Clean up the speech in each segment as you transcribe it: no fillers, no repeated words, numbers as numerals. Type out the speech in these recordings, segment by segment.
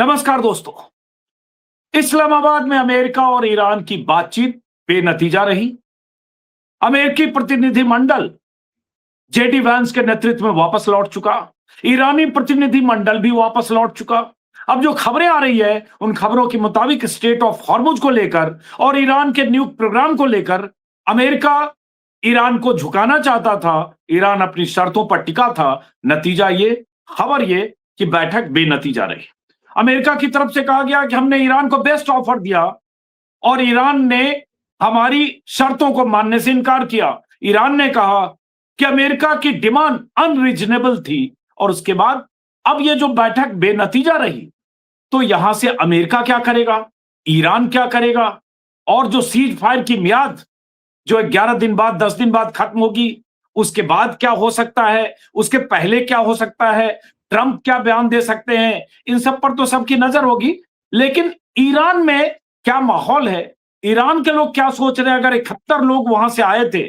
नमस्कार दोस्तों। इस्लामाबाद में अमेरिका और ईरान की बातचीत बेनतीजा रही। अमेरिकी प्रतिनिधिमंडल जेडी वैंस के नेतृत्व में वापस लौट चुका। ईरानी प्रतिनिधिमंडल भी वापस लौट चुका। अब जो खबरें आ रही है उन खबरों के मुताबिक स्ट्रेट ऑफ हॉर्मुज को लेकर और ईरान के न्यूक्लियर प्रोग्राम को लेकर अमेरिका ईरान को झुकाना चाहता था। ईरान अपनी शर्तों पर टिका था। नतीजा ये, खबर ये कि बैठक बेनतीजा रही। अमेरिका की तरफ से कहा गया कि हमने ईरान को बेस्ट ऑफर दिया और ईरान ने हमारी शर्तों को मानने से इनकार किया। ईरान ने कहा कि अमेरिका की डिमांड अनरीजनेबल थी और उसके बाद अब ये जो बैठक बेनतीजा रही तो यहां से अमेरिका क्या करेगा, ईरान क्या करेगा, और जो सीज फायर की मियाद जो 11 दिन बाद 10 दिन बाद खत्म होगी उसके बाद क्या हो सकता है, उसके पहले क्या हो सकता है, ट्रंप क्या बयान दे सकते हैं, इन सब पर तो सबकी नजर होगी। लेकिन ईरान में क्या माहौल है, ईरान के लोग क्या सोच रहे हैं। अगर 71 लोग वहां से आए थे,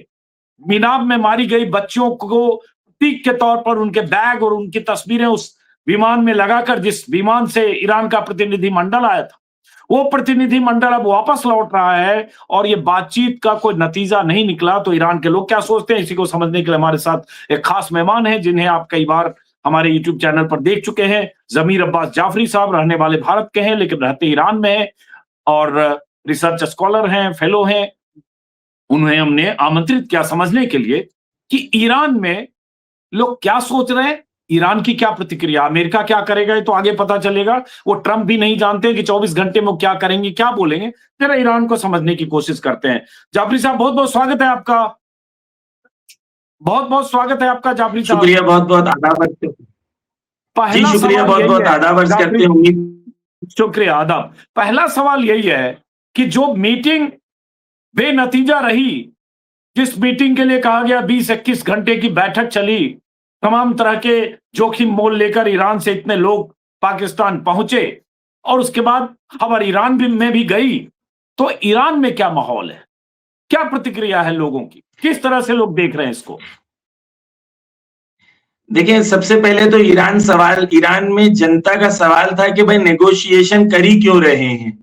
मीनाब में मारी गई बच्चियों को प्रतीक के तौर पर उनके बैग और उनकी तस्वीरें उस विमान में लगाकर, जिस विमान से ईरान का प्रतिनिधिमंडल आया था, वो प्रतिनिधिमंडल अब वापस लौट रहा है और ये बातचीत का कोई नतीजा नहीं निकला। तो ईरान के लोग क्या सोचते हैं, इसी को समझने के लिए हमारे साथ एक खास मेहमान है जिन्हें आप कई बार हमारे यूट्यूब चैनल पर देख चुके हैं। जमीर अब्बास जाफरी साहब रहने वाले भारत के हैं लेकिन रहते ईरान में हैं और रिसर्च स्कॉलर हैं, फेलो हैं। उन्हें हमने आमंत्रित किया समझने के लिए कि ईरान में लोग क्या सोच रहे हैं, ईरान की क्या प्रतिक्रिया, अमेरिका क्या करेगा ये तो आगे पता चलेगा। वो ट्रंप भी नहीं जानते कि 24 घंटे में वो क्या करेंगे, क्या बोलेंगे। जरा ईरान को समझने की कोशिश करते हैं। जाफरी साहब बहुत बहुत स्वागत है आपका। बहुत बहुत स्वागत है आपका जाफरी साहब। शुक्रिया, बहुत बहुत आदाब जी, शुक्रिया, बहुत बहुत आदाब अर्ज करते हैं। शुक्रिया, आदाब। पहला सवाल यही है कि जो मीटिंग बेनतीजा रही, जिस मीटिंग के लिए कहा गया 20-21 घंटे की बैठक चली, तमाम तरह के जोखिम मोल लेकर ईरान से इतने लोग पाकिस्तान पहुंचे और उसके बाद खबर ईरान में भी गई, तो ईरान में क्या माहौल है, क्या प्रतिक्रिया है लोगों की, किस तरह से लोग देख रहे हैं इसको? देखिए, सबसे पहले तो ईरान में जनता का सवाल था कि भाई नेगोशिएशन कर ही क्यों रहे हैं।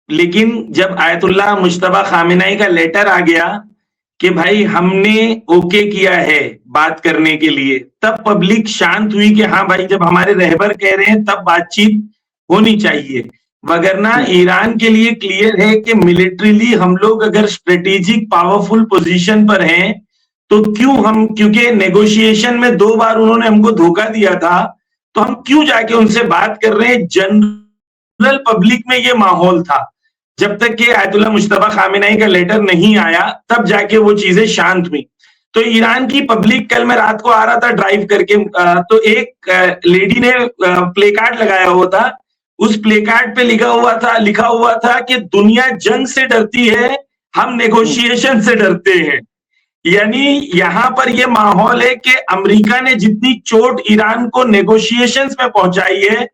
लेकिन जब आयतुल्लाह मुज्तबा खामेनेई का लेटर आ गया कि भाई हमने ओके किया है बात करने के लिए, तब पब्लिक शांत हुई कि हाँ भाई, जब हमारे रहबर कह रहे हैं तब बातचीत होनी चाहिए। वगरना ईरान के लिए क्लियर है कि मिलिट्रीली हम लोग अगर स्ट्रेटेजिक पावरफुल पोजीशन पर हैं तो क्योंकि नेगोशिएशन में 2 बार उन्होंने हमको धोखा दिया था, तो हम क्यों जाके उनसे बात कर रहे हैं। जनरल पब्लिक में ये माहौल था। जब तक कि आयतुल्लाह मुज्तबा खामेनेई का लेटर नहीं आया तब जाके वो चीजें शांत हुई। तो ईरान की पब्लिक, कल मैं रात को आ रहा था ड्राइव करके, तो एक लेडी ने प्ले कार्ड लगाया हुआ था। उस प्ले कार्ड पे लिखा हुआ था कि दुनिया जंग से डरती है, हम नेगोशिएशन से डरते हैं। यानी यहां पर यह माहौल है कि अमेरिका ने जितनी चोट ईरान को नेगोशिएशंस में पहुंचाई है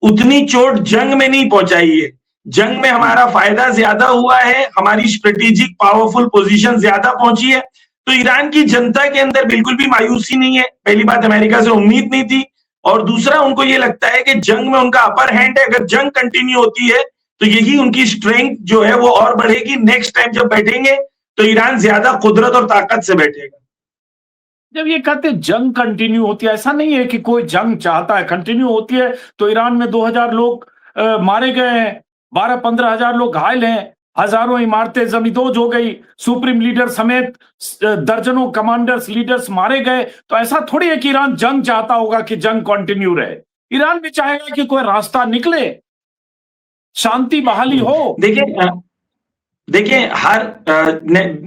उतनी चोट जंग में नहीं पहुंचाई है। जंग में हमारा फायदा ज्यादा हुआ है, हमारी स्ट्रेटेजिक पावरफुल पोजीशन ज्यादा पहुंची है। तो ईरान की जनता के अंदर बिल्कुल भी मायूसी नहीं है। पहली बात, अमेरिका से उम्मीद नहीं थी, और दूसरा, उनको ये लगता है कि जंग में उनका अपर हैंड है। अगर जंग कंटिन्यू होती है तो यही उनकी स्ट्रेंथ जो है वो और बढ़ेगी। नेक्स्ट टाइम जब बैठेंगे तो ईरान ज्यादा कुदरत और ताकत से बैठेगा। जब ये कहते जंग कंटिन्यू होती है, ऐसा नहीं है कि कोई जंग चाहता है, कंटिन्यू होती है तो ईरान में 2000 लोग मारे गए हैं, 12-15 हजार लोग घायल हैं, हजारों इमारतें जमींदोज हो गई, सुप्रीम लीडर समेत दर्जनों कमांडर्स लीडर्स मारे गए। तो ऐसा थोड़ी है कि ईरान जंग चाहता होगा कि जंग कंटिन्यू रहे। ईरान भी चाहेगा कि कोई रास्ता निकले, शांति बहाली हो। देखिए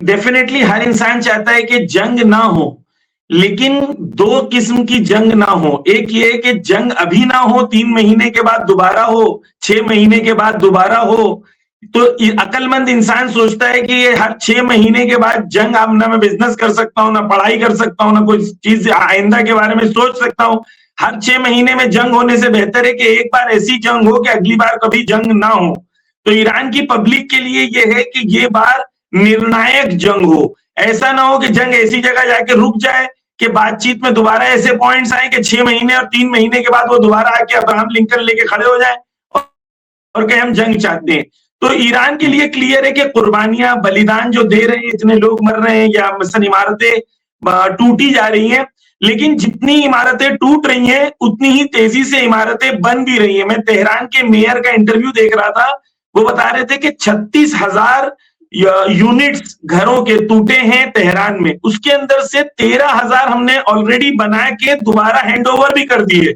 डेफिनेटली हर इंसान चाहता है कि जंग ना हो, लेकिन 2 किस्म की जंग ना हो। एक ये कि जंग अभी ना हो, 3 महीने के बाद दोबारा हो, 6 महीने के बाद दोबारा हो। तो अक्लमंद इंसान सोचता है कि ये हर 6 महीने के बाद जंग, अब ना मैं बिजनेस कर सकता हूं, ना पढ़ाई कर सकता हूं, ना कोई चीज आइंदा के बारे में सोच सकता हूं। हर 6 महीने में जंग होने से बेहतर है कि एक बार ऐसी जंग हो कि अगली बार कभी जंग ना हो। तो ईरान की पब्लिक के लिए यह है कि ये बार निर्णायक जंग हो। ऐसा ना हो कि जंग ऐसी जगह जाके रुक जाए कि बातचीत में दोबारा ऐसे पॉइंट्स आए कि 6 महीने और 3 महीने के बाद वो दोबारा आके अब्राहम लिंकन लेके खड़े हो जाए और कहे हम जंग चाहते हैं। तो ईरान के लिए क्लियर है कि कुर्बानियां, बलिदान जो दे रहे हैं, इतने लोग मर रहे हैं या मसलन इमारतें टूटी जा रही हैं, लेकिन जितनी इमारतें टूट रही हैं उतनी ही तेजी से इमारतें बन भी रही हैं। मैं तेहरान के मेयर का इंटरव्यू देख रहा था, वो बता रहे थे कि 36,000 यूनिट्स घरों के टूटे हैं तेहरान में, उसके अंदर से 13,000 हमने ऑलरेडी बना के दोबारा हैंडओवर भी कर दिए।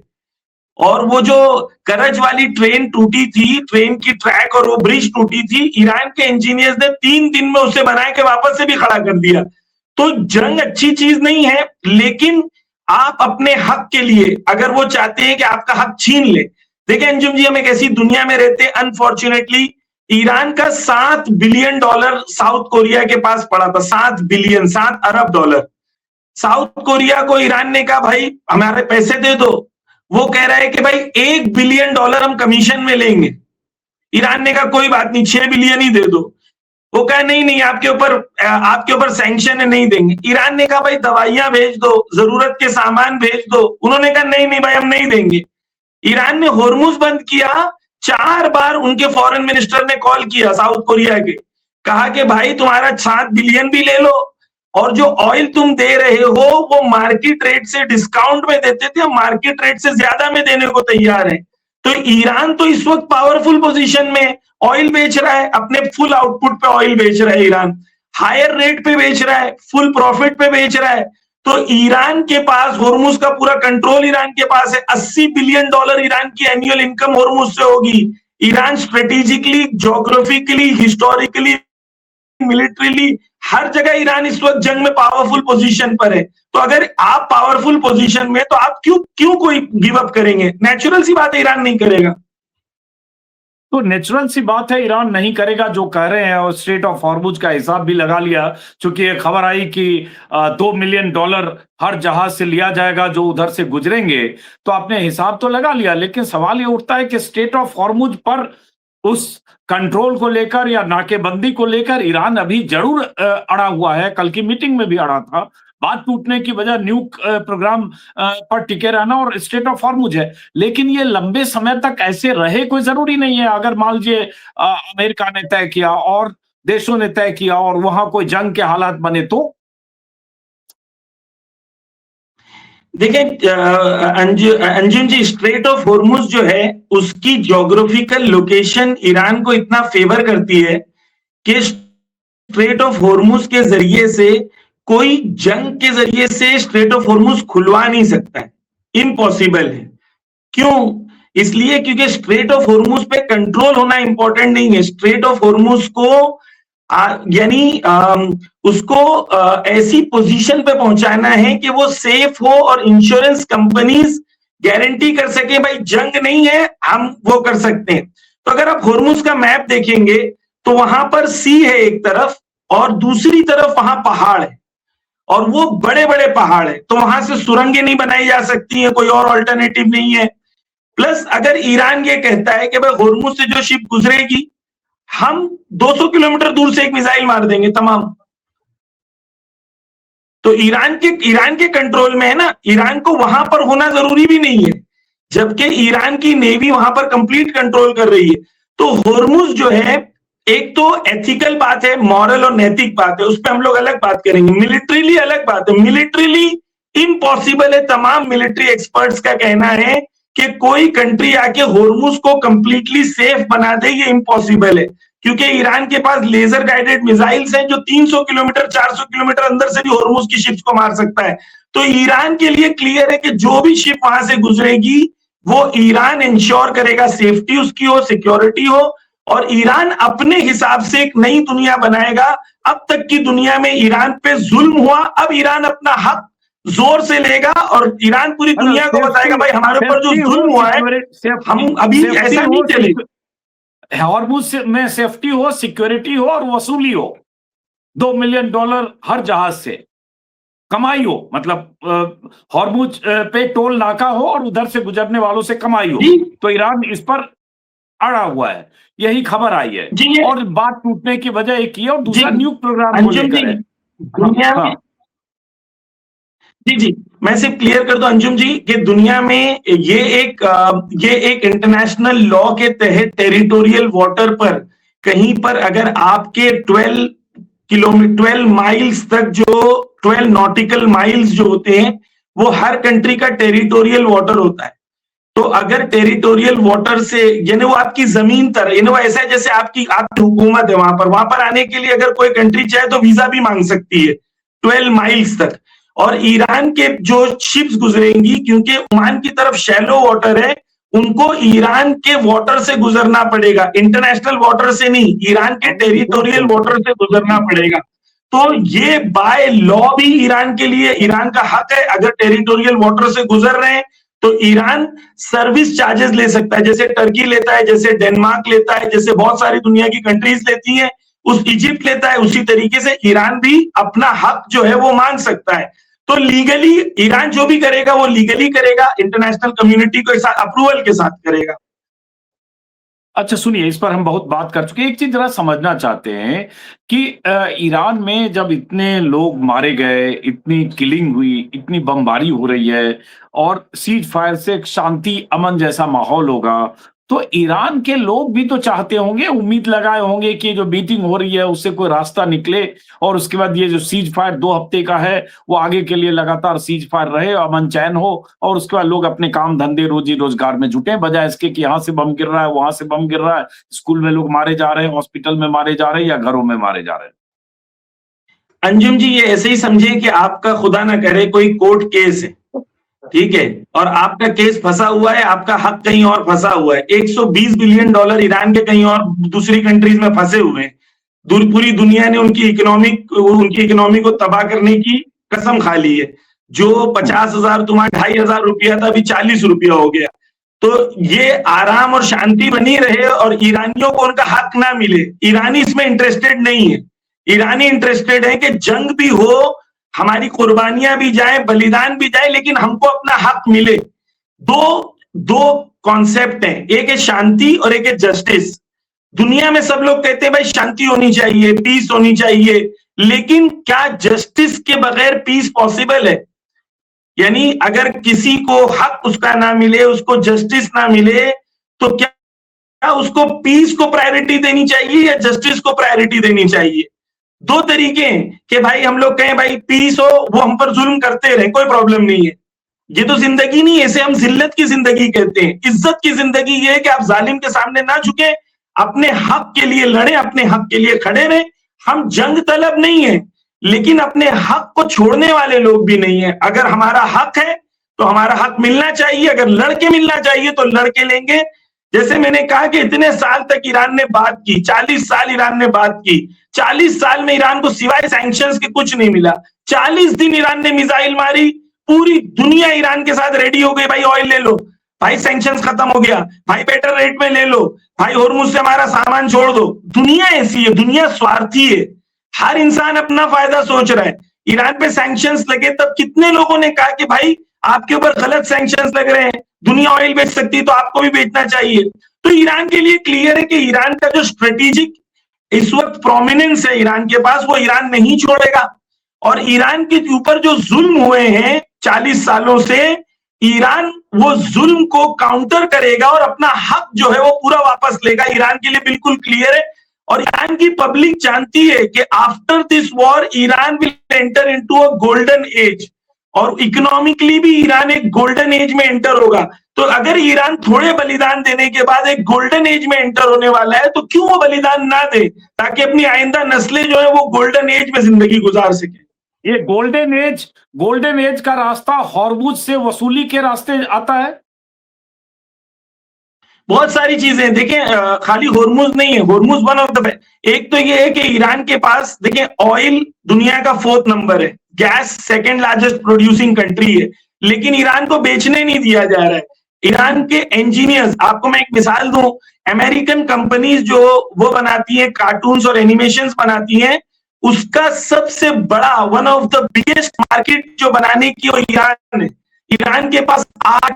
और वो जो करज वाली ट्रेन टूटी थी, ट्रेन की ट्रैक और वो ब्रिज टूटी थी, ईरान के इंजीनियर्स ने 3 दिन में उसे बना के वापस से भी खड़ा कर दिया। तो जंग अच्छी चीज नहीं है, लेकिन आप अपने हक के लिए अगर वो चाहते हैं कि आपका हक छीन ले, देखिए अंजुम जी, हम एक ऐसी दुनिया में रहते हैं, अनफॉर्चुनेटली ईरान का $7 बिलियन साउथ कोरिया के पास पड़ा था। 7 बिलियन, 7 अरब डॉलर। साउथ कोरिया को ईरान ने कहा भाई हमारे पैसे दे दो, वो कह रहा है कि भाई $1 बिलियन हम कमीशन में लेंगे। ईरान ने कहा कोई बात नहीं, 6 बिलियन ही दे दो। वो कहा नहीं नहीं, आपके ऊपर सैंक्शन है, नहीं देंगे। ईरान ने कहा भाई दवाइयां भेज दो, जरूरत के सामान भेज दो। उन्होंने कहा नहीं नहीं भाई, हम नहीं देंगे। ईरान ने होर्मुज बंद किया। 4 बार उनके फॉरेन मिनिस्टर ने कॉल किया साउथ कोरिया के, कहा कि भाई तुम्हारा 7 बिलियन भी ले लो, और जो ऑयल तुम दे रहे हो वो मार्केट रेट से डिस्काउंट में देते थे, हम मार्केट रेट से ज्यादा में देने को तैयार है। तो ईरान तो इस वक्त पावरफुल पोजीशन में ऑयल बेच रहा है, अपने फुल आउटपुट पे ऑयल बेच रहा है ईरान, हायर रेट पे बेच रहा है, फुल प्रॉफिट पे बेच रहा है। तो ईरान के पास होर्मुज का पूरा कंट्रोल ईरान के पास है। $80 बिलियन ईरान की एनुअल इनकम होर्मुज से होगी। Iran strategically, geographically, historically, militarily, हर जगह ईरान इस वक्त जंग में पावरफुल पोजीशन पर है। तो अगर आप पावरफुल पोजीशन में, तो आप क्यों कोई गिव अप करेंगे? नेचुरल सी बात है, ईरान नहीं करेगा। तो नेचुरल सी बात है, ईरान नहीं करेगा जो कह रहे हैं, और स्ट्रेट ऑफ हॉर्मुज का हिसाब भी लगा लिया, क्योंकि ये खबर आई कि $2 मिलियन हर जहाज से लिया जाएगा जो उधर से गुजरेंगे। तो आपने हिसाब तो लगा लिया, लेकिन सवाल ये उठता है कि स्ट्रेट ऑफ हॉर्मुज पर उस कंट्रोल को लेकर या नाकेबंदी को लेकर ईरान अभी जरूर अड़ा हुआ है। कल की मीटिंग में भी अड़ा था। बात टूटने की वजह न्यूक प्रोग्राम पर टिके रहना और स्ट्रेट ऑफ हॉर्मुज है, लेकिन ये लंबे समय तक ऐसे रहे कोई जरूरी नहीं है। अगर मान लीजिए अमेरिका ने तय किया और देशों ने तय किया और वहां कोई जंग के हालात बने तो देखिए अंजुम जी, स्ट्रेट ऑफ होर्मुज जो है उसकी ज्योग्राफिकल लोकेशन ईरान को इतना फेवर करती है कि स्ट्रेट ऑफ होर्मुज के जरिए से कोई जंग के जरिए से स्ट्रेट ऑफ होर्मुज खुलवा नहीं सकता है, इम्पॉसिबल है। क्यों? इसलिए क्योंकि स्ट्रेट ऑफ होर्मुज पे कंट्रोल होना इंपॉर्टेंट नहीं है। स्ट्रेट ऑफ होर्मुज को यानी उसको ऐसी पोजीशन पे पहुंचाना है कि वो सेफ हो और इंश्योरेंस कंपनीज गारंटी कर सके भाई जंग नहीं है, हम वो कर सकते हैं। तो अगर आप होर्मुज का मैप देखेंगे तो वहां पर सी है एक तरफ और दूसरी तरफ वहां पहाड़ है, और वो बड़े बड़े पहाड़ है, तो वहां से सुरंगें नहीं बनाई जा सकती है, कोई और ऑल्टरनेटिव नहीं है। प्लस अगर ईरान ये कहता है कि भाई होर्मुज से जो शिप गुजरेगी हम 200 किलोमीटर दूर से एक मिसाइल मार देंगे तमाम, तो ईरान के कंट्रोल में है ना। ईरान को वहां पर होना जरूरी भी नहीं है, जबकि ईरान की नेवी वहां पर कंप्लीट कंट्रोल कर रही है। तो होर्मुज जो है, एक तो एथिकल बात है, मॉरल और नैतिक बात है, उस पर हम लोग अलग बात करेंगे। मिलिट्रीली अलग बात है, मिलिट्रीली इम्पॉसिबल है। तमाम मिलिट्री एक्सपर्ट्स का कहना है कि कोई कंट्री आके होर्मुज को कंप्लीटली सेफ बना दे, ये इम्पॉसिबल है, क्योंकि ईरान के पास लेजर गाइडेड मिसाइल्स हैं जो 300 किलोमीटर 400 किलोमीटर अंदर से भी होर्मुज की शिप्स को मार सकता है। तो ईरान के लिए क्लियर है कि जो भी शिप वहां से गुजरेगी वो ईरान इंश्योर करेगा सेफ्टी उसकी हो, सिक्योरिटी हो, और ईरान अपने हिसाब से एक नई दुनिया बनाएगा। अब तक की दुनिया में ईरान पे जुल्म हुआ, अब ईरान अपना हक जोर से लेगा और ईरान पूरी दुनिया को बताएगा भाई हमारे ऊपर जो जुल्म हुआ है हम अभी ऐसा नहीं चलेगा। हॉर्मुज में सेफ्टी हो, सिक्योरिटी हो और वसूली हो। $2 मिलियन हर जहाज से कमाई हो, मतलब हॉर्मुज पे टोल नाका हो और उधर से गुजरने वालों से कमाई हो। तो ईरान इस पर अड़ा हुआ है, यही खबर आई है। और बात टूटने की वजह एक ही है और दूसरा न्यूक प्रोग्राम को लेकर है। जी जी, मैं सिर्फ क्लियर कर दूं अंजुम जी कि दुनिया में ये एक इंटरनेशनल लॉ के तहत टेरिटोरियल वाटर पर कहीं पर अगर आपके 12 माइल्स तक जो 12 नॉटिकल माइल्स जो होते हैं वो हर कंट्री का टेरिटोरियल वाटर होता है। तो अगर टेरिटोरियल वाटर से यानी वो आपकी जमीन तर यानी वो ऐसा है जैसे आपकी हुकूमत है वहां पर आने के लिए अगर कोई कंट्री चाहे तो वीजा भी मांग सकती है 12 माइल्स तक। और ईरान के जो शिप्स गुजरेंगी क्योंकि ओमान की तरफ शैलो वाटर है उनको ईरान के वाटर से गुजरना पड़ेगा, इंटरनेशनल वाटर से नहीं, ईरान के टेरिटोरियल वाटर से गुजरना पड़ेगा। तो ये बाय लॉ भी ईरान के लिए ईरान का हक है, अगर टेरिटोरियल वाटर से गुजर रहे हैं तो ईरान सर्विस चार्जेस ले सकता है, जैसे टर्की लेता है, जैसे डेनमार्क लेता है, जैसे बहुत सारी दुनिया की कंट्रीज लेती हैं, उस इजिप्ट लेता है, उसी तरीके से ईरान भी अपना हक जो है वो मांग सकता है। तो लीगली ईरान जो भी करेगा वो लीगली करेगा, इंटरनेशनल कम्युनिटी को अप्रूवल के साथ करेगा। अच्छा सुनिए, इस पर हम बहुत बात कर चुके हैं। एक चीज जरा समझना चाहते हैं कि ईरान में जब इतने लोग मारे गए, इतनी किलिंग हुई, इतनी बमबारी हो रही है और सीज फायर से एक शांति अमन जैसा माहौल होगा, तो ईरान के लोग भी तो चाहते होंगे, उम्मीद लगाए होंगे कि जो बीटिंग हो रही है उससे कोई रास्ता निकले और उसके बाद ये जो सीज फायर 2 हफ्ते का है वो आगे के लिए लगातार सीज फायर रहे, अमन चैन हो और उसके बाद लोग अपने काम धंधे रोजी रोजगार में जुटे, बजाय इसके कि यहाँ से बम गिर रहा है, वहां से बम गिर रहा है, स्कूल में लोग मारे जा रहे हैं, हॉस्पिटल में मारे जा रहे हैं या घरों में मारे जा रहे हैं। अंजुम जी ये ऐसे ही समझे कि आपका खुदा ना करे कोई कोर्ट केस है, ठीक है, और आपका केस फंसा हुआ है, आपका हक कहीं और फंसा हुआ है। $120 बिलियन ईरान के कहीं और दूसरी कंट्रीज में फंसे हुए हैं। पूरी दुनिया ने उनकी इकोनॉमी को तबाह करने की कसम खा ली है। जो 50,000 तुम्हारा 2,500 रुपया था अभी 40 रुपया हो गया। तो ये आराम और शांति बनी रहे और ईरानियों को उनका हक ना मिले, ईरानी इसमें इंटरेस्टेड नहीं है। ईरानी इंटरेस्टेड है कि जंग भी हो, हमारी कुर्बानियां भी जाए, बलिदान भी जाए, लेकिन हमको अपना हक मिले। दो दो कॉन्सेप्ट हैं, एक है शांति और एक है जस्टिस। दुनिया में सब लोग कहते हैं भाई शांति होनी चाहिए, पीस होनी चाहिए, लेकिन क्या जस्टिस के बगैर पीस पॉसिबल है? यानी अगर किसी को हक उसका ना मिले, उसको जस्टिस ना मिले, तो क्या उसको पीस को प्रायोरिटी देनी चाहिए या जस्टिस को प्रायोरिटी देनी चाहिए? दो तरीके हैं कि भाई हम लोग कहें भाई पीस हो, वो हम पर जुल्म करते रहे, कोई प्रॉब्लम नहीं है। ये तो जिंदगी नहीं है, इसे हम जिल्लत की जिंदगी कहते हैं। इज्जत की जिंदगी ये है कि आप जालिम के सामने ना झुके, अपने हक के लिए लड़े, अपने हक के लिए खड़े रहे। हम जंग तलब नहीं है, लेकिन अपने हक को छोड़ने वाले लोग भी नहीं है। अगर हमारा हक है तो हमारा हक मिलना चाहिए, अगर लड़के मिलना चाहिए तो लड़के लेंगे। जैसे मैंने कहा कि इतने साल तक ईरान ने बात की, 40 साल ईरान ने बात की, 40 साल में ईरान को सिवाय सैंक्शंस के कुछ नहीं मिला। 40 दिन ईरान ने मिसाइल मारी, पूरी दुनिया ईरान के साथ रेडी हो गई, भाई ऑयल ले लो, भाई सैंक्शंस खत्म हो गया, भाई बेटर रेट में ले लो, भाई होर्मुज से हमारा सामान छोड़ दो। दुनिया ऐसी है, दुनिया स्वार्थी है, हर इंसान अपना फायदा सोच रहा है। ईरान पे सैंक्शंस लगे तब कितने लोगों ने कहा कि भाई आपके ऊपर गलत सैंक्शंस लग रहे हैं, दुनिया ऑयल बेच सकती है तो आपको भी बेचना चाहिए। तो ईरान के लिए क्लियर है कि ईरान का जो स्ट्रेटेजिक इस वक्त प्रोमिनेंस है ईरान के पास, वो ईरान नहीं छोड़ेगा। और ईरान के ऊपर जो जुल्म हुए हैं 40 सालों से, ईरान वो जुल्म को काउंटर करेगा और अपना हक जो है वो पूरा वापस लेगा। ईरान के लिए बिल्कुल क्लियर है और ईरान की पब्लिक जानती है कि after this war Iran will enter into a golden age, और इकोनॉमिकली भी ईरान एक गोल्डन एज में एंटर होगा। तो अगर ईरान थोड़े बलिदान देने के बाद एक गोल्डन एज में एंटर होने वाला है तो क्यों वो बलिदान ना दे, ताकि अपनी आइंदा नस्लें जो है वो गोल्डन एज में जिंदगी गुजार सके। ये गोल्डन एज का रास्ता हॉर्मुज से वसूली के रास्ते आता है। बहुत सारी चीजें देखें, खाली होर्मुज नहीं है, होर्मुज वन ऑफ द, एक तो ये है कि ईरान के पास देखें ऑयल दुनिया का 4th नंबर है, gas 2nd largest producing country है, लेकिन ईरान को बेचने नहीं दिया जा रहा है। ईरान के इंजीनियर्स, आपको मैं एक मिसाल दूं, अमेरिकन कंपनीज जो वो बनाती है कार्टून्स और एनिमेशंस बनाती हैं, उसका सबसे बड़ा one of the biggest market जो बनाने की वो ईरान है। ईरान के पास आर्ट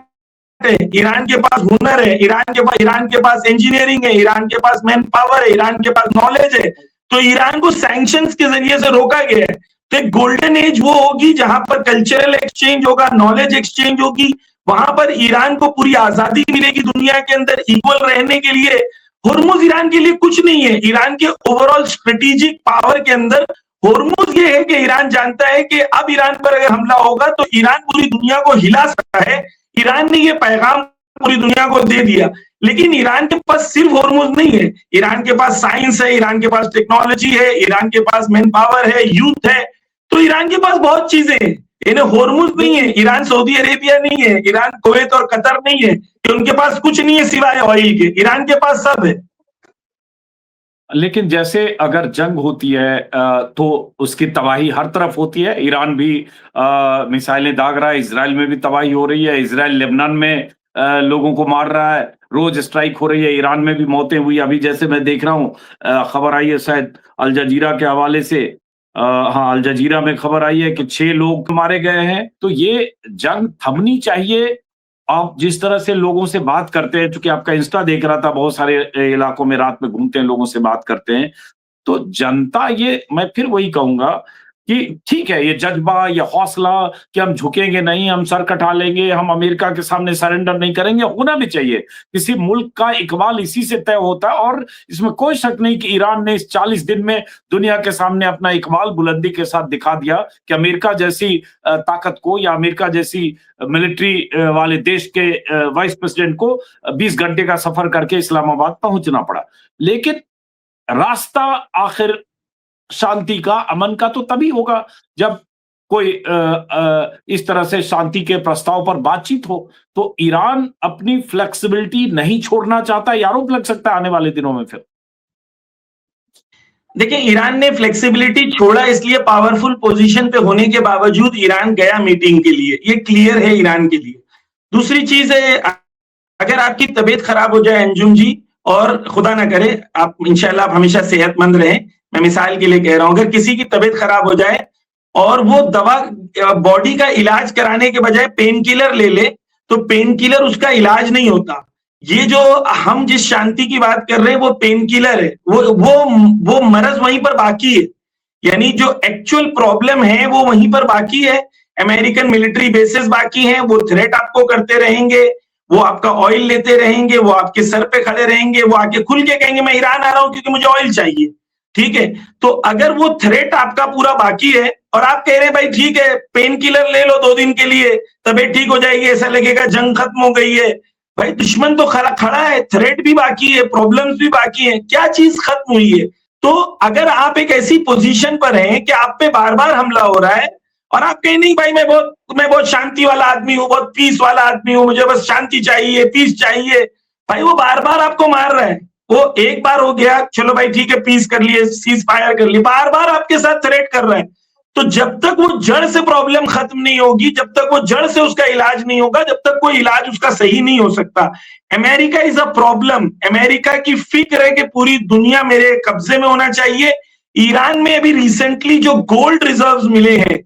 है, ईरान के पास हुनर है, ईरान के पास इंजीनियरिंग है, ईरान के पास मैन पावर है, ईरान के पास नॉलेज है। तो ईरान को सैंक्शंस के जरिए से रोका गया है। तो एक गोल्डन एज वो होगी जहां पर कल्चरल एक्सचेंज होगा, नॉलेज एक्सचेंज होगी, वहां पर ईरान को पूरी आजादी मिलेगी दुनिया के अंदर इक्वल रहने के लिए। होर्मुज ईरान के लिए कुछ नहीं है। ईरान के ओवरऑल स्ट्रेटेजिक पावर के अंदर होर्मुज ये है कि ईरान जानता है कि अब ईरान पर अगर हमला होगा तो ईरान पूरी दुनिया को हिला सकता है। ईरान ने ये पैगाम पूरी दुनिया को दे दिया। लेकिन ईरान के पास सिर्फ होर्मुज नहीं है, ईरान के पास साइंस है, ईरान के पास टेक्नोलॉजी है, ईरान के पास मैन पावर है, यूथ है, तो ईरान के पास बहुत चीजें हैं। इन्हें होर्मुज नहीं है, ईरान सऊदी अरेबिया नहीं है, ईरान कुवैत और कतर नहीं है कि उनके पास कुछ नहीं है सिवाय ऑयल के। ईरान के पास सब है। लेकिन जैसे अगर जंग होती है तो उसकी तबाही हर तरफ होती है। ईरान भी मिसाइलें दाग रहा है, इजराइल में भी तबाही हो रही है, इजराइल लेबनान में लोगों को मार रहा है, रोज स्ट्राइक हो रही है, ईरान में भी मौतें हुई। अभी जैसे मैं देख रहा हूँ खबर आई है शायद अल जजीरा के हवाले से, हाँ अल जजीरा में खबर आई है कि 6 लोग मारे गए हैं। तो ये जंग थमनी चाहिए। आप जिस तरह से लोगों से बात करते हैं, चूंकि आपका इंस्टा देख रहा था, बहुत सारे इलाकों में रात में घूमते हैं, लोगों से बात करते हैं, तो जनता ये मैं फिर वही कहूंगा कि ठीक है, ये जज्बा, ये हौसला कि हम झुकेंगे नहीं, हम सर कटा लेंगे, हम अमेरिका के सामने सरेंडर नहीं करेंगे, होना भी चाहिए। किसी मुल्क का इकबाल इसी से तय होता है और इसमें कोई शक नहीं कि ईरान ने इस 40 दिन में दुनिया के सामने अपना इकबाल बुलंदी के साथ दिखा दिया कि अमेरिका जैसी ताकत को या अमेरिका जैसी मिलिट्री वाले देश के वाइस प्रेसिडेंट को 20 घंटे का सफर करके इस्लामाबाद पहुंचना पड़ा। लेकिन रास्ता आखिर शांति का, अमन का तो तभी होगा जब कोई इस तरह से शांति के प्रस्ताव पर बातचीत हो। तो ईरान अपनी फ्लेक्सिबिलिटी नहीं छोड़ना चाहता, ये आरोप लग सकता है आने वाले दिनों में फिर। देखिए, ईरान ने फ्लेक्सिबिलिटी छोड़ा इसलिए पावरफुल पोजीशन पे होने के बावजूद ईरान गया मीटिंग के लिए, ये क्लियर है ईरान के लिए। दूसरी चीज है, अगर आपकी तबीयत खराब हो जाए अंजुम जी, और खुदा ना करे आप इंशाल्लाह आप हमेशा सेहतमंद रहें, मैं मिसाल के लिए कह रहा हूं, अगर किसी की तबीयत खराब हो जाए और वो दवा बॉडी का इलाज कराने के बजाय पेन किलर ले ले, तो पेन किलर उसका इलाज नहीं होता। ये जो हम जिस शांति की बात कर रहे हैं वो पेन किलर है, वो मरज वहीं पर बाकी है। यानी जो एक्चुअल प्रॉब्लम है वो वहीं पर बाकी है। अमेरिकन मिलिट्री बेसेस बाकी हैं, वो थ्रेट आपको करते रहेंगे, वो आपका ऑयल लेते रहेंगे, वो आपके सर पे खड़े रहेंगे, वो आके खुल के कहेंगे मैं ईरान आ रहा हूं क्योंकि मुझे ऑयल चाहिए। ठीक है, तो अगर वो थ्रेट आपका पूरा बाकी है और आप कह रहे हैं भाई ठीक है पेन किलर ले लो 2 दिन के लिए, तबीयत ठीक हो जाएगी, ऐसा लगेगा जंग खत्म हो गई है, भाई दुश्मन तो खड़ा है, थ्रेट भी बाकी है, प्रॉब्लम्स भी बाकी है, क्या चीज खत्म हुई है? तो अगर आप एक ऐसी पोजीशन पर हैं कि आप पे बार बार हमला हो रहा है और आप कहें नहीं भाई मैं बहुत शांति वाला आदमी हूँ, बहुत पीस वाला आदमी हूँ, मुझे बस शांति चाहिए, पीस चाहिए, भाई वो बार बार आपको मार रहा है। वो एक बार हो गया, चलो भाई ठीक है पीस कर लिए, सीज फायर कर लिए, बार बार आपके साथ थ्रेट कर रहा है। तो जब तक वो जड़ से प्रॉब्लम खत्म नहीं होगी, जब तक वो जड़ से उसका इलाज नहीं होगा, जब तक कोई इलाज उसका सही नहीं हो सकता। America is a problem. America की फिक्र है कि पूरी दुनिया मेरे कब्जे में होना चाहिए। ईरान में अभी रिसेंटली जो गोल्ड रिजर्व्स मिले हैं,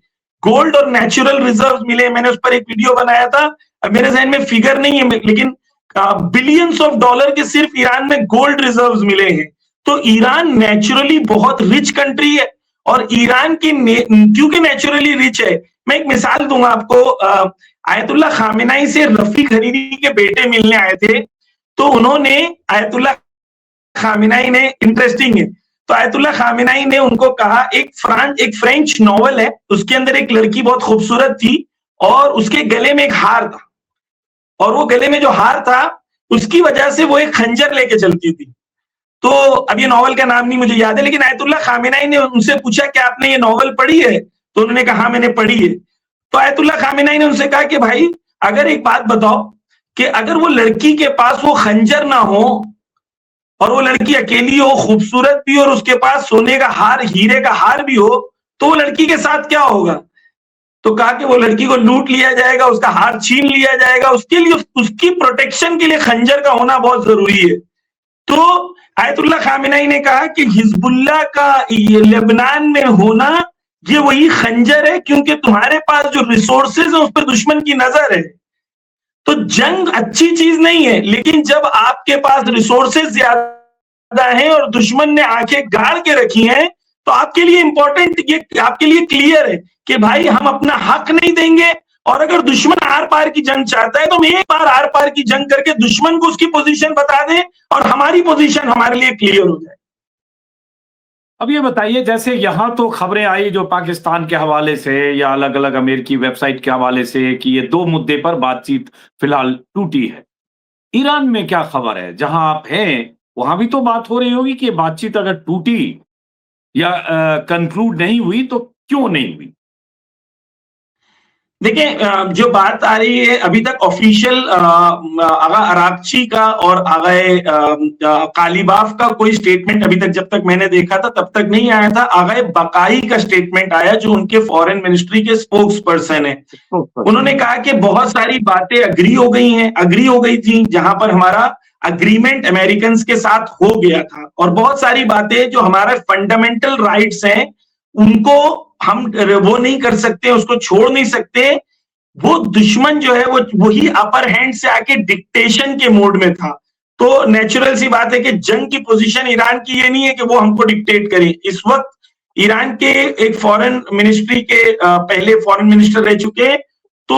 गोल्ड और नेचुरल रिजर्व्स मिले, मैंने उस पर एक वीडियो बनाया था, अब मेरे जहन में फिगर नहीं है, लेकिन बिलियंस ऑफ डॉलर के सिर्फ ईरान में गोल्ड रिजर्व्स मिले हैं। तो ईरान नेचुरली बहुत रिच कंट्री है और ईरान की क्योंकि नेचुरली रिच है, मैं एक मिसाल दूंगा आपको। आयतुल्लाह खामेनाई से रफीक हरीरी के बेटे मिलने आए थे, तो उन्होंने आयतुल्लाह खामेनाई ने, इंटरेस्टिंग है, तो आयतुल्लाह खामेनाई ने उनको कहा एक फ्रेंच नॉवल है, उसके अंदर एक लड़की बहुत खूबसूरत थी और उसके गले में एक हार था, और वो गले में जो हार था उसकी वजह से वो एक खंजर लेके चलती थी। तो अब ये नॉवल का नाम नहीं मुझे याद है, लेकिन आयतुल्लाह खामेनाई ने उनसे पूछा कि आपने ये नॉवल पढ़ी है? तो उन्होंने कहा हाँ मैंने पढ़ी है। तो आयतुल्लाह खामेनाई ने उनसे कहा कि भाई अगर एक बात बताओ कि अगर वो लड़की के पास वो खंजर ना हो और वो लड़की अकेली हो, खूबसूरत भी और उसके पास सोने का हार, हीरे का हार भी हो, तो वो लड़की के साथ क्या होगा? तो कहा कि वो लड़की को लूट लिया जाएगा, उसका हार छीन लिया जाएगा, उसके लिए उसकी प्रोटेक्शन के लिए खंजर का होना बहुत जरूरी है। तो आयतुल्लाह खामेनाई ने कहा कि हिजबुल्लाह का ये लेबनान में होना ये वही खंजर है, क्योंकि तुम्हारे पास जो रिसोर्सेज है उस पर दुश्मन की नजर है। तो जंग अच्छी चीज नहीं है, लेकिन जब आपके पास रिसोर्सेज ज्यादा हैं और दुश्मन ने आंखें गाड़ के रखी हैं, तो आपके लिए इंपॉर्टेंट, ये आपके लिए क्लियर है कि भाई हम अपना हक नहीं देंगे, और अगर दुश्मन आर पार की जंग चाहता है तो हम एक बार आर पार की जंग करके दुश्मन को उसकी पोजीशन बता दें और हमारी पोजीशन हमारे लिए क्लियर हो जाए। अब ये बताइए, जैसे यहां तो खबरें आई जो पाकिस्तान के हवाले से या अलग अलग अमेरिकी वेबसाइट के हवाले से कि ये दो मुद्दे पर बातचीत फिलहाल टूटी है। ईरान में क्या खबर है? जहां आप हैं वहां भी तो बात हो रही होगी कि ये बातचीत अगर टूटी या कंक्लूड नहीं हुई तो क्यों नहीं हुई? देखिए, जो बात आ रही है अभी तक ऑफिशियल आगा अरागची का और आगा कालीबाफ का कोई स्टेटमेंट अभी तक, जब तक मैंने देखा था तब तक नहीं आया था। आगा बकाई का स्टेटमेंट आया जो उनके फॉरेन मिनिस्ट्री के स्पोक्स पर्सन है। उन्होंने कहा कि बहुत सारी बातें अग्री हो गई थी, जहां पर हमारा अग्रीमेंट अमेरिकन के साथ हो गया था, और बहुत सारी बातें जो हमारे फंडामेंटल राइट्स हैं उनको हम वो नहीं कर सकते, उसको छोड़ नहीं सकते। वो दुश्मन जो है वो वही अपर हैंड से आके डिक्टेशन के मोड में था। तो नेचुरल सी बात है कि जंग की पोजीशन ईरान की ये नहीं है कि वो हमको डिक्टेट करें। इस वक्त ईरान के एक फॉरेन मिनिस्ट्री के पहले फॉरेन मिनिस्टर रह चुके, तो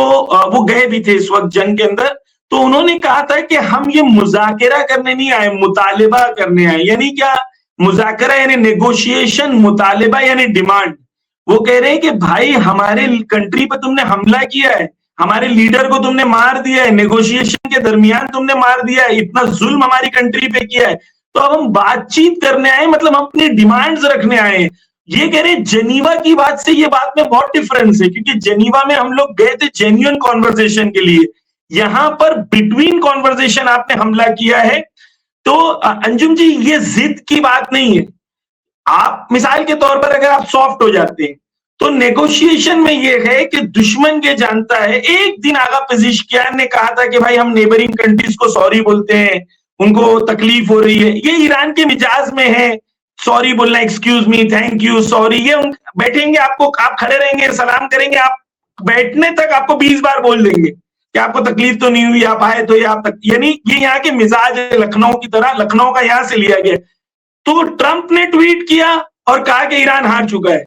वो गए भी थे इस वक्त जंग के अंदर। तो उन्होंने कहा था कि हम ये मुजाकरा करने नहीं आए, मुतालिबा करने आए। यानी क्या मुजाकरा? यानी नेगोशिएशन, मुतालिबा यानी डिमांड। वो कह रहे हैं कि भाई हमारे कंट्री पर तुमने हमला किया है, हमारे लीडर को तुमने मार दिया है, नेगोशिएशन के दरमियान तुमने मार दिया है, इतना जुल्म हमारी कंट्री पे किया है, तो अब हम बातचीत करने आए, मतलब हम अपनी डिमांड्स रखने आए हैं। ये कह रहे हैं जेनीवा की बात से ये बात में बहुत डिफरेंस है, क्योंकि जेनीवा में हम लोग गए थे जेन्युइन कॉन्वर्सेशन के लिए, यहां पर बिटवीन कॉन्वर्सेशन आपने हमला किया है। तो अंजुम जी, ये जिद की बात नहीं है। आप मिसाल के तौर पर अगर आप सॉफ्ट हो जाते हैं तो नेगोशिएशन में ये है कि दुश्मन ये जानता है। एक दिन आगा पेजिशकियान ने कहा था कि भाई हम नेबरिंग कंट्रीज को सॉरी बोलते हैं, उनको तकलीफ हो रही है। ये ईरान के मिजाज में है, सॉरी बोलना, excuse me, thank you, sorry. ये बैठेंगे, आपको, आप खड़े रहेंगे, सलाम करेंगे, आप बैठने तक आपको 20 बार बोल देंगे कि आपको तकलीफ तो नहीं हुई, आप आए तो ये आप तक, यानी ये यहाँ के मिजाज है लखनऊ की तरह, लखनऊ का यहां से लिया गया। तो ट्रंप ने ट्वीट किया और कहा कि ईरान हार चुका है।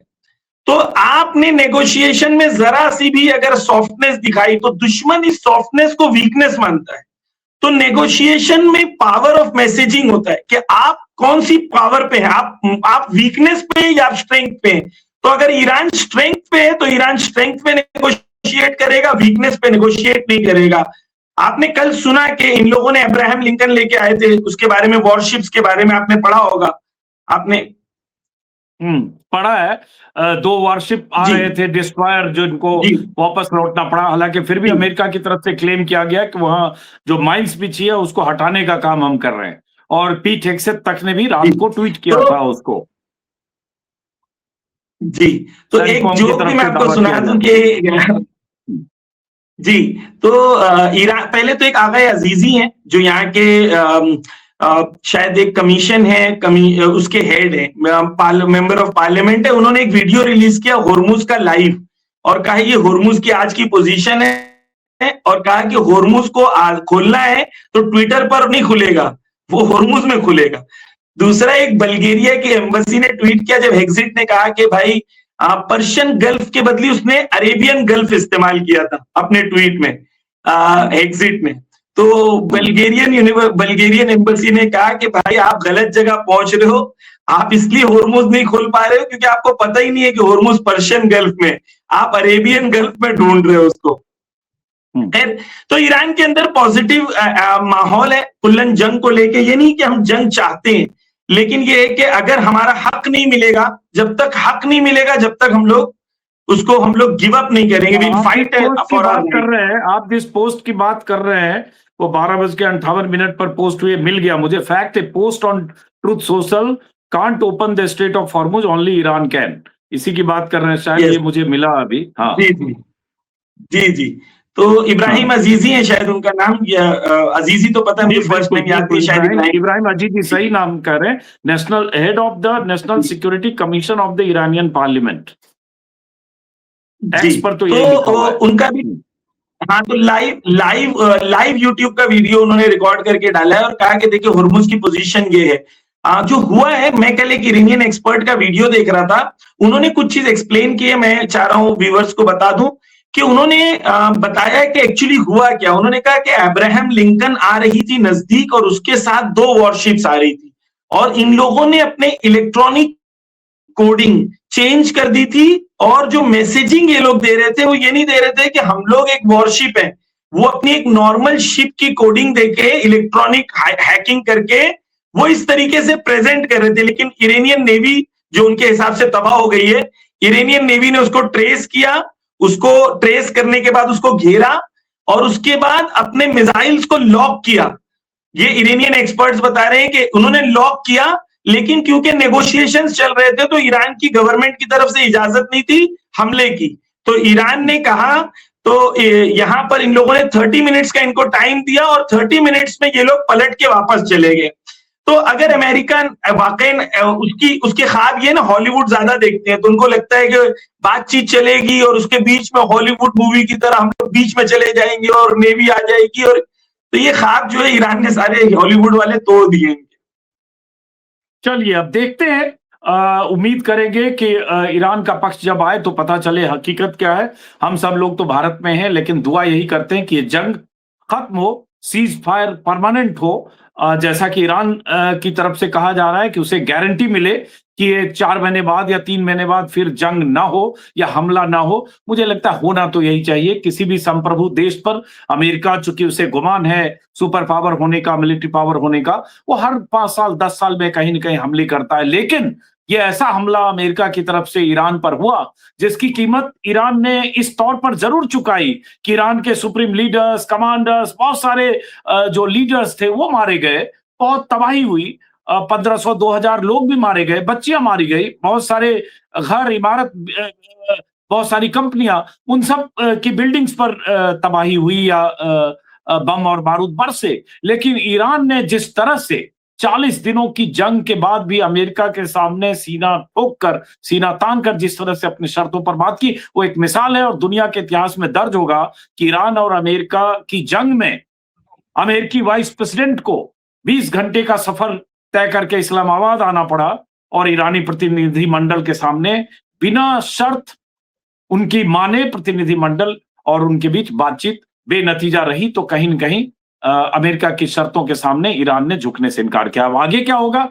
तो आपने नेगोशिएशन में जरा सी भी अगर सॉफ्टनेस दिखाई तो दुश्मन इस सॉफ्टनेस को वीकनेस मानता है। तो नेगोशिएशन में पावर ऑफ मैसेजिंग होता है कि आप कौन सी पावर पे हैं, आप वीकनेस पे या आप स्ट्रेंथ पे हैं। तो अगर ईरान स्ट्रेंथ पे है तो ईरान स्ट्रेंथ पे नेगोशिएट करेगा, वीकनेस पे नेगोशिएट नहीं करेगा। आपने कल सुना कि इन लोगों ने अब्राहम लिंकन लेके आए थे, उसके बारे में, वॉरशिप्स के बारे में आपने पढ़ा होगा, आपने पढ़ा है। 2 वॉरशिप आ रहे थे, डिस्ट्रॉयर, जो इनको वापस लौटना पड़ा। हालांकि फिर भी अमेरिका की तरफ से क्लेम किया गया कि वहां जो माइंस बिछी है उसको हटाने का काम हम कर रहे हैं। और पीट हेगसेथ तक ने भी रात को ट्वीट किया था उसको। जी, तो एक जोक भी मैं आपको सुना दूं कि जी, तो ईरान, पहले तो एक आगा अजीजी हैं जो यहाँ के शायद एक कमीशन है, उसके हेड है, मेंबर ऑफ पार्लियामेंट है। उन्होंने एक वीडियो रिलीज किया होर्मुज का लाइव, और कहा ये होर्मुज की आज की पोजीशन है, और कहा कि होर्मुज को खोलना है तो ट्विटर पर नहीं खुलेगा, वो होर्मुज में खुलेगा। दूसरा, एक बल्गेरिया की एम्बेसी ने ट्वीट किया जब हेग्जिट ने कहा कि भाई पर्शियन गल्फ के बदले उसने अरेबियन गल्फ इस्तेमाल किया था अपने ट्वीट में, हेग्जिट ने। तो बल्गेरियन एम्बेसी ने कहा कि भाई आप गलत जगह पहुंच रहे हो, आप इसलिए होर्मुज नहीं खोल पा रहे हो क्योंकि आपको पता ही नहीं है कि होर्मुज पर्शियन गल्फ में, आप अरेबियन गल्फ में ढूंढ रहे हो उसको। खैर, तो ईरान के अंदर पॉजिटिव माहौल है कुल्लन जंग को लेके। ये नहीं कि हम जंग चाहते हैं, लेकिन ये है कि अगर हमारा हक नहीं मिलेगा, जब तक हक नहीं मिलेगा, जब तक हम लोग गिव अप नहीं करेंगे। विल फाइट फॉर आवर कर रहे हैं। आप जिस पोस्ट की बात कर रहे हैं वो 12:58 पर पोस्ट हुए, मिल गया मुझे, फैक्ट है, post on truth social, can't open the straight of Hormuz, only Iran can. इसी की बात कर रहे हैं शायद। ये मुझे मिला अभी। हाँ जी। तो इब्राहिम अजीजी है शायद उनका नाम, या अजीजी तो पता नहीं, फर्स्ट नेम याद नहीं, शायद इब्राहिम अजीजी सही नाम कह रहे हैं। National head of the national security commission of the Iranian parliament. X पर तो उनका भी, हाँ, तो लाइव यूट्यूब का वीडियो उन्होंने रिकॉर्ड करके डाला है और कहा कि देखिए होर्मुज की पोजीशन ये है। जो हुआ है, मैं कल एक इरानियन एक्सपर्ट का वीडियो देख रहा था, उन्होंने कुछ चीज एक्सप्लेन की है, मैं चाह रहा हूं व्यूअर्स को बता दूं कि उन्होंने बताया कि एक्चुअली हुआ क्या। उन्होंने कहा कि अब्राहम लिंकन आ रही थी नजदीक और उसके साथ 2 वॉरशिप्स आ रही थी और इन लोगों ने अपने इलेक्ट्रॉनिक कोडिंग चेंज कर दी थी और जो मैसेजिंग ये लोग दे रहे थे वो ये नहीं दे रहे थे कि हम लोग एक वॉरशिप है, वो अपनी एक नॉर्मल शिप की कोडिंग देके इलेक्ट्रॉनिक हैकिंग करके वो इस तरीके से प्रेजेंट कर रहे थे। लेकिन इरानियन नेवी जो उनके हिसाब से तबाह हो गई है, इरानियन नेवी ने उसको ट्रेस किया, उसको ट्रेस करने के बाद उसको घेरा और उसके बाद अपने मिसाइल्स को लॉक किया। ये इरानियन एक्सपर्ट्स बता रहे हैं कि उन्होंने लॉक किया, लेकिन क्योंकि नेगोशिएशंस चल रहे थे तो ईरान की गवर्नमेंट की तरफ से इजाजत नहीं थी हमले की। तो ईरान ने कहा, तो यहां पर इन लोगों ने 30 मिनट्स का इनको टाइम दिया और 30 मिनट्स में ये लोग पलट के वापस चले गए। तो अगर अमेरिका वाकई उसके ख्वाब ये ना, हॉलीवुड ज्यादा देखते हैं तो उनको लगता है कि बातचीत चलेगी और उसके बीच में हॉलीवुड मूवी की तरह हम लोग बीच में चले जाएंगे और नेवी आ जाएगी, और तो ये ख्वाब जो है ईरान ने सारे हॉलीवुड वाले तोड़ दिए। चलिए अब देखते हैं, उम्मीद करेंगे कि ईरान का पक्ष जब आए तो पता चले हकीकत क्या है। हम सब लोग तो भारत में हैं, लेकिन दुआ यही करते हैं कि ये जंग खत्म हो, सीज फायर परमानेंट हो, जैसा कि ईरान की तरफ से कहा जा रहा है कि उसे गारंटी मिले कि ये 4 महीने बाद या 3 महीने बाद फिर जंग ना हो या हमला ना हो। मुझे लगता है होना तो यही चाहिए किसी भी संप्रभु देश पर। अमेरिका चूंकि उसे गुमान है सुपर पावर होने का, मिलिट्री पावर होने का, वो हर 5 साल 10 साल में कहीं ना कहीं हमले करता है। लेकिन ये ऐसा हमला अमेरिका की तरफ से ईरान पर हुआ जिसकी कीमत ईरान ने इस तौर पर जरूर चुकाई कि ईरान के सुप्रीम लीडर्स, कमांडर्स, बहुत सारे जो लीडर्स थे वो मारे गए, बहुत तबाही हुई, 1500-2000 लोग भी मारे गए, बच्चियां मारी गई, बहुत सारे घर, इमारत, बहुत सारी कंपनियां, उन सब की बिल्डिंग्स पर तबाही हुई या बम और बारूद बरसे। लेकिन ईरान ने जिस तरह से 40 दिनों की जंग के बाद भी अमेरिका के सामने सीना ठोक कर, सीना तान कर जिस तरह से अपनी शर्तों पर बात की, वो एक मिसाल है और दुनिया के इतिहास में दर्ज होगा कि ईरान और अमेरिका की जंग में अमेरिकी वाइस प्रेसिडेंट को 20 घंटे का सफर तय करके इस्लामाबाद आना पड़ा और ईरानी प्रतिनिधि मंडल के सामने बिना शर्त उनकी माने प्रतिनिधिमंडल और उनके बीच बातचीत बेनतीजा रही। तो कहीं न कहीं अमेरिका की शर्तों के सामने ईरान ने झुकने से इनकार किया। अब आगे क्या होगा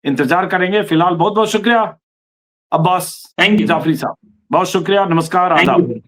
इंतजार करेंगे। फिलहाल बहुत बहुत शुक्रिया अब्बास थैंक यू जाफरी साहब, बहुत शुक्रिया, नमस्कार, आदाब।